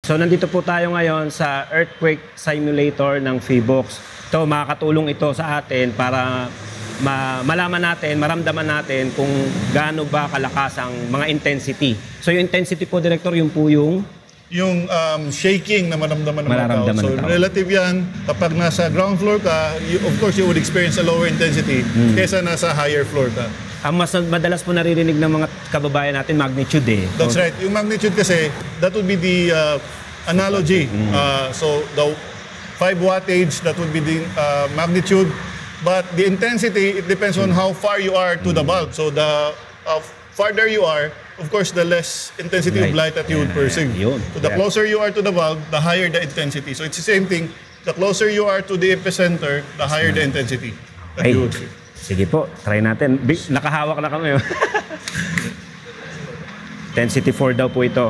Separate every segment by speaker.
Speaker 1: So nandito po tayo ngayon sa earthquake simulator ng Feebox. Ito, makakatulong ito sa atin para malaman natin, maramdaman natin kung gaano ba kalakas ang mga intensity. So yung intensity po, Director, yun po yung
Speaker 2: shaking na maramdaman ng mga tao. So relative yan, kapag nasa ground floor ka, of course you would experience a lower intensity kaysa nasa higher floor ka.
Speaker 1: Ang mas madalas po naririnig ng mga kababayan natin, magnitude eh.
Speaker 2: That's right. Yung magnitude kasi, that would be the analogy. So the 5 wattage, that would be the magnitude. But the intensity, it depends on how far you are to the bulb. So the farther you are, of course, the less intensity of light that you would perceive. So the closer you are to the bulb, the higher the intensity. So it's the same thing. The closer you are to the epicenter, the higher the intensity that you would feel.
Speaker 1: Sige po, try natin. Nakahawak na kami. Intensity 4 daw po ito.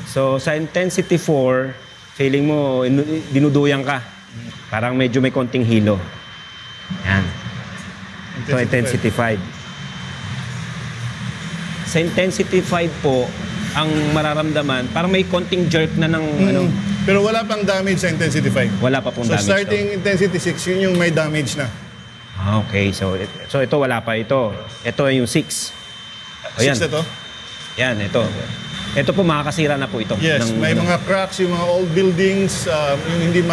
Speaker 1: So sa intensity 4, feeling mo, dinuduyang ka. Parang medyo may konting hilo. Yan. So intensity 5. Sa intensity 5 po, ang mararamdaman, parang may konting jerk na ng ano.
Speaker 2: Pero wala pang damage sa intensity 5.
Speaker 1: Wala pa pong damage.
Speaker 2: So starting intensity 6, yun yung may damage na.
Speaker 1: Okay, so ito wala pa ito. Ito yung 6.
Speaker 2: 6 na to?
Speaker 1: Yan, ito. Ito po makakasira na po ito.
Speaker 2: Yes, may mga cracks, yung mga old buildings, yung hindi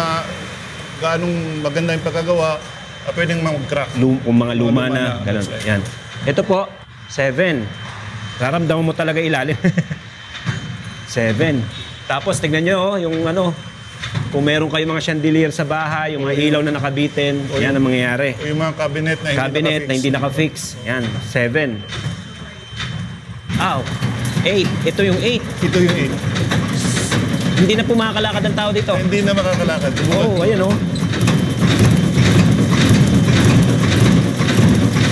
Speaker 2: ganong maganda yung pagkagawa, pwedeng mag-crack.
Speaker 1: Kung mga luma na, ganun. Yan. Ito po, 7. Naramdaman mo talaga ilalim. 7. Tapos tignan nyo, yung ano, kung meron kayo mga chandelier sa bahay, yung mga ilaw na nakabitin, yan ang mangyayari.
Speaker 2: O yung mga cabinet
Speaker 1: na hindi nakafix. Yan, 7. 8. Ito yung 8.
Speaker 2: Ito yung 8.
Speaker 1: Hindi na po makakalakad ang tao dito.
Speaker 2: Hindi na makakalakad.
Speaker 1: Oo, ayan o.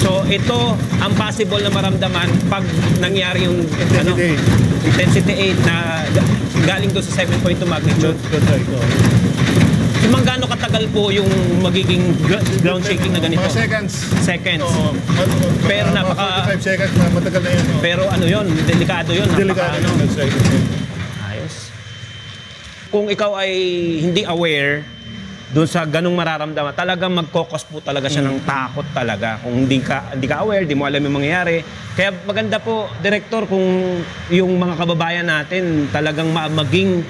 Speaker 1: So, ito ang possible na maramdaman pag nangyari yung intensity 8 na galing doon sa 7.2 magnitude. Yung gaano katagal po yung magiging ground shaking na ganito?
Speaker 2: Mga seconds.
Speaker 1: Seconds.
Speaker 2: Pero napaka... 45 seconds, matagal na yun.
Speaker 1: Pero ano yun, delikado yun.
Speaker 2: Delikado yun, that's right.
Speaker 1: Ayos. Kung ikaw ay hindi aware doon sa ganung mararamdaman, talagang magkokos po talaga siya ng takot talaga. Kung hindi ka aware, di mo alam yung mangyayari. Kaya maganda po, Director, kung yung mga kababayan natin talagang maging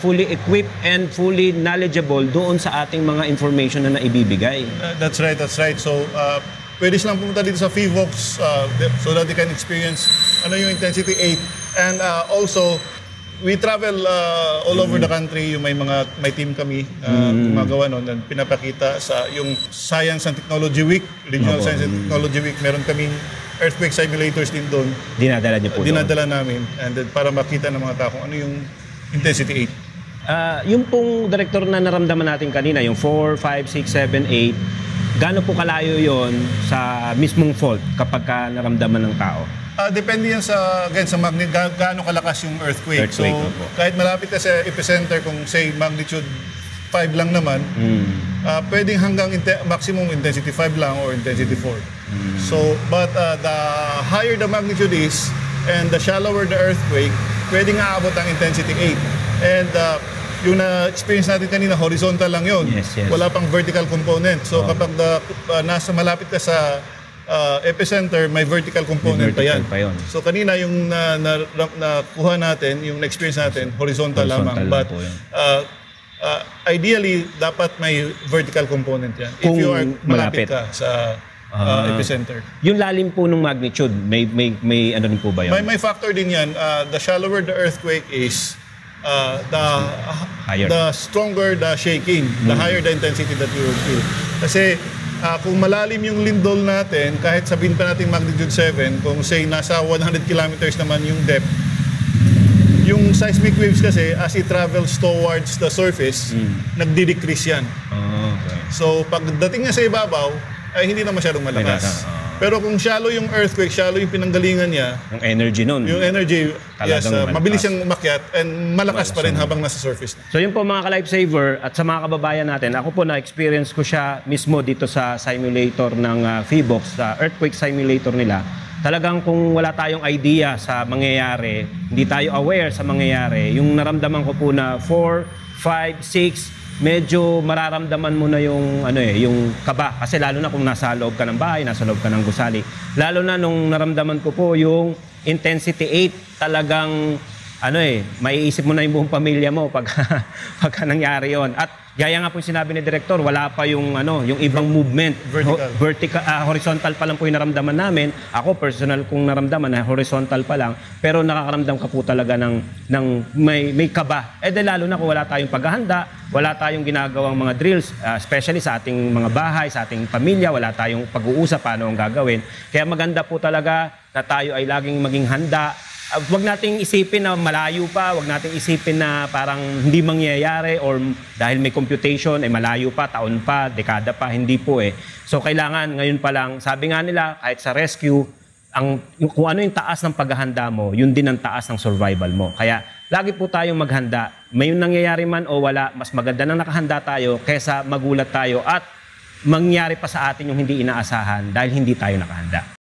Speaker 1: fully equipped and fully knowledgeable doon sa ating mga information na naibibigay.
Speaker 2: That's right, that's right. So, pwede silang pumunta dito sa Feebox so that they can experience ano yung intensity 8. And also, we travel all over the country. Yung may team kami gumagawa noon and pinapakita sa yung Science and Technology Week, Regional Science and Technology Week. Meron kaming earthquake simulators din doon.
Speaker 1: Dinadala niyo po
Speaker 2: Dinadala namin and then para makita ng mga tao kung ano yung intensity
Speaker 1: 8. Yung pong Director na naramdaman natin kanina, yung 4, 5, 6, 7, 8, gaano po kalayo yon sa mismong fault kapag naramdaman ng tao?
Speaker 2: Depende yan sa magnitude, gaano kalakas yung earthquake. So, kahit malapit ka sa epicenter, kung say magnitude 5 lang naman, pwedeng hanggang maximum intensity 5 lang or intensity 4. So, but the higher the magnitude is and the shallower the earthquake, pwedeng aabot ang intensity 8. And yung na-experience natin kanina, horizontal lang yun.
Speaker 1: Yes.
Speaker 2: Wala pang vertical component. So, kapag nasa malapit ka sa epicenter, may vertical component pa yan. So kanina yung nakuha natin, yung na-experience natin, horizontal lamang. But ideally, dapat may vertical component yan. If you are malapit ka sa epicenter.
Speaker 1: Yung lalim po ng magnitude, may ano rin po ba yan?
Speaker 2: May factor din yan. The shallower the earthquake is, the stronger the shaking, the higher the intensity that you will feel. Kasi kung malalim yung lindol natin, kahit sabihin pa natin magnitude 7, kung say nasa 100 kilometers naman yung depth, yung seismic waves kasi as it travels towards the surface, nagdi-decrease yan. So pagdating niya sa ibabaw, ay hindi na masyadong malakas. Pero kung shallow yung earthquake, shallow yung pinanggalingan niya,
Speaker 1: yung energy nun.
Speaker 2: Yung energy, yes, mabilis siyang umakyat and malakas pa rin habang nasa surface na.
Speaker 1: So yun po mga ka-lifesaver at sa mga kababayan natin, ako po na-experience ko siya mismo dito sa simulator ng Feebox, sa earthquake simulator nila. talagang kung wala tayong idea sa mangyayari, hindi tayo aware sa mangyayari, yung naramdaman ko po na 4, 5, 6, medyo mararamdaman mo na yung yung kaba, kasi lalo na kung nasa loob ka ng bahay, nasa loob ka ng gusali. Lalo na nung naramdaman ko po yung intensity 8, talagang maiisip mo na yung buong pamilya mo pagka nangyari yon. At gaya nga po yung sinabi ni Director, wala pa yung yung ibang movement.
Speaker 2: Vertical.
Speaker 1: Horizontal pa lang po yung naramdaman namin. Ako personal kong naramdaman na horizontal pa lang, pero nakakaramdam ka po talaga ng may kaba. Lalo na kung wala tayong paghahanda, wala tayong ginagawang mga drills, especially sa ating mga bahay, sa ating pamilya, wala tayong pag-uusap paano ang gagawin. Kaya maganda po talaga na tayo ay laging maging handa. Wag nating isipin na malayo pa, wag nating isipin na parang hindi mangyayari or dahil may computation, malayo pa, taon pa, dekada pa, hindi po So kailangan ngayon pa lang, sabi nga nila, kahit sa rescue, kung ano yung taas ng paghahanda mo, yun din ang taas ng survival mo. Kaya lagi po tayong maghanda. May nangyayari man o wala, mas maganda na nakahanda tayo kaysa magulat tayo at mangyari pa sa atin yung hindi inaasahan dahil hindi tayo nakahanda.